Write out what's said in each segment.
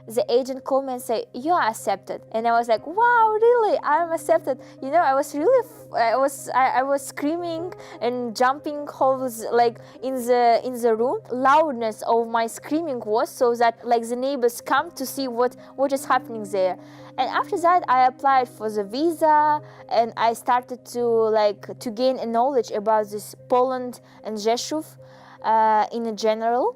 the agent called me and said, "You are accepted." And I was like, "Wow, really? I'm accepted." You know, I was really, I was screaming and jumping holes like in the room. Loudness of my screaming was so that like the neighbors come to see what is happening there. And after that, I applied for the visa, and I started to gain a knowledge about this Poland and Rzeszów in general.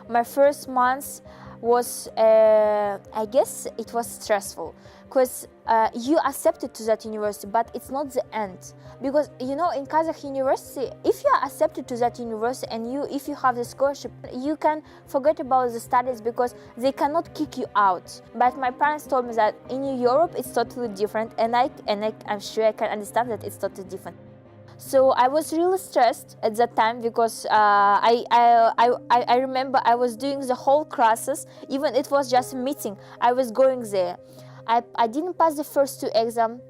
My first month was, I guess it was stressful, because you accepted to that university, but it's not the end. Because, you know, in Kazakh university, if you are accepted to that university and if you have the scholarship, you can forget about the studies because they cannot kick you out. But my parents told me that in Europe it's totally different, and I'm sure I can understand that it's totally different. So I was really stressed at that time because I remember I was doing the whole classes, even it was just a meeting. I was going there. I didn't pass the first two exams,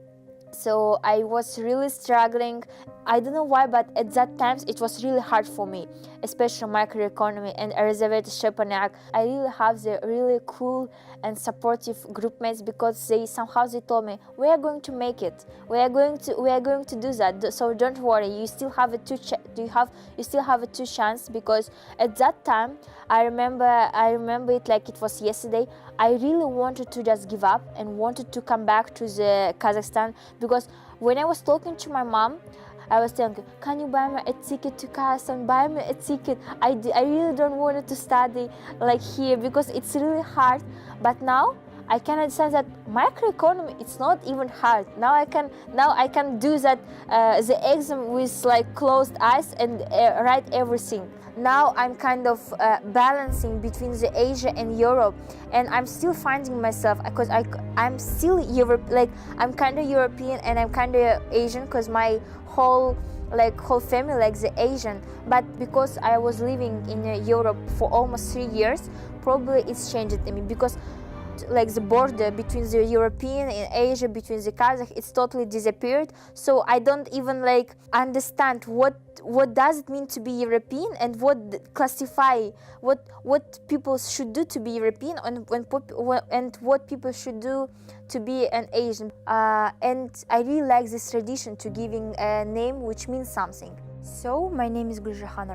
so I was really struggling. I don't know why, but at that time it was really hard for me, especially macroeconomy and Elizabeth Szczepaniak. I really have the really cool and supportive group mates because they told me, "We are going to make it. We are going to do that. So don't worry. You still have a two chance." Because at that time, I remember it like it was yesterday. I really wanted to just give up and wanted to come back to the Kazakhstan, because when I was talking to my mom, I was telling her, "Can you buy me a ticket to Kazakhstan? Buy me a ticket. I really don't want to study like here because it's really hard." But now I can understand that microeconomy, it's not even hard. Now I can do that the exam with like closed eyes and write everything. Now I'm kind of balancing between the Asia and Europe, and I'm still finding myself because I'm still I'm kind of European and I'm kind of Asian because my whole family like the Asian. But because I was living in Europe for almost 3 years, probably it's changed in me, because like the border between the European and Asia, between the Kazakh, it's totally disappeared. So I don't even like understand what does it mean to be European, and what people should do to be European, and what people should do to be an Asian. And I really like this tradition to giving a name which means something. So my name is Gulzhahan.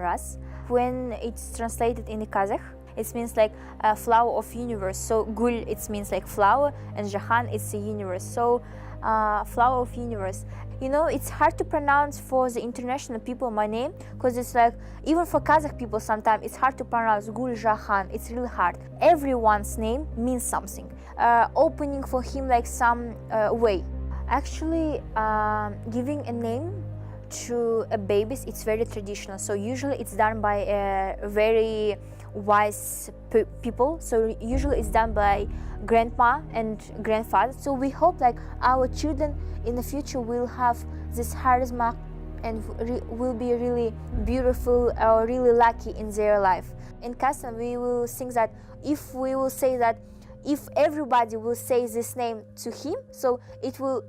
When it's translated in the Kazakh, it means like a flower of universe. So Gul, it means like flower, and Jahan, it's the universe. So flower of universe. You know, it's hard to pronounce for the international people my name, because it's like, even for Kazakh people sometimes it's hard to pronounce Gulzhahan. It's really hard. Everyone's name means something. Opening for him like some way. Actually, giving a name to a baby, it's very traditional. So usually it's done by a very wise people. So usually it's done by grandma and grandfather. So we hope like our children in the future will have this charisma and will be really beautiful or really lucky in their life. In Kazakhstan, we will think that if we will say that if everybody will say this name to him, so it will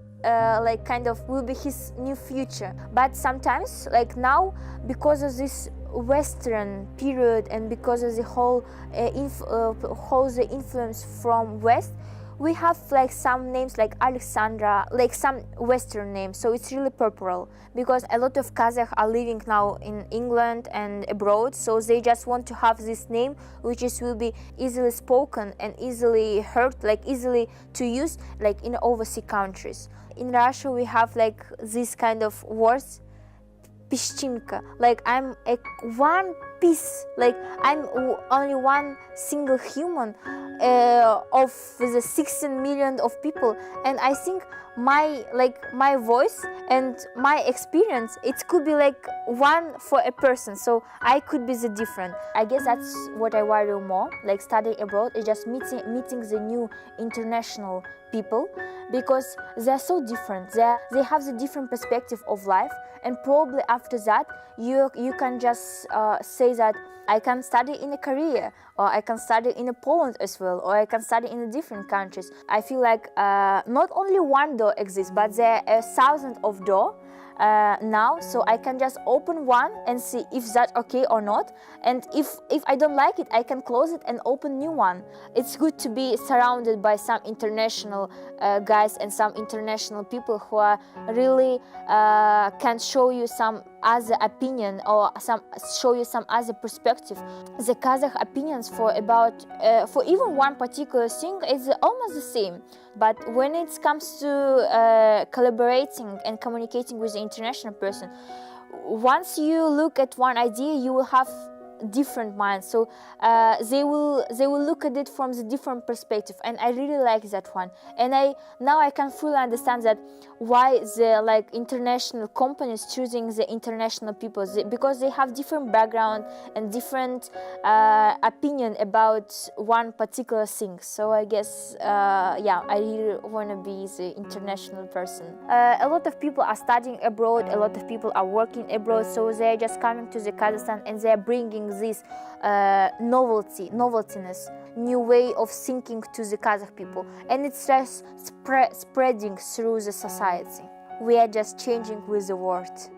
will be his new future. But sometimes, like now, because of this Western period and because of the whole the influence from West, we have like some names like Alexandra, like some Western names. So it's really popular because a lot of Kazakhs are living now in England and abroad. So they just want to have this name, which will be easily spoken and easily heard, like easily to use, like in overseas countries. In Russia, we have like this kind of words, песчинка, like I'm one piece, like I'm only one single human of the 16 million of people, and I think my voice and my experience, it could be like one for a person, so I could be the different. I guess that's what I value more, like studying abroad, is just meeting the new international people, because they're so different. They have the different perspective of life, and probably after that you can just say that I can study in a Korea, or I can study in Poland as well, or I can study in different countries. I feel like not only one door exists, but there are thousands of doors now, so I can just open one and see if that's okay or not, and if I don't like it, I can close it and open new one. It's good to be surrounded by some international guys and some international people who are really can show you some other opinion or show you some other perspective. The Kazakh opinions for even one particular thing is almost the same, but when it comes to collaborating and communicating with the international person, once you look at one idea, you will have different minds, so they will look at it from the different perspective, and I really like that one. And now I can fully understand that why the international companies choosing the international people, because they have different background and different opinion about one particular thing. So I guess I really want to be the international person. A lot of people are studying abroad, a lot of people are working abroad, so they're just coming to the Kazakhstan and they're bringing this noveltiness, new way of thinking to the Kazakh people, and it's just spreading through the society. We are just changing with the world.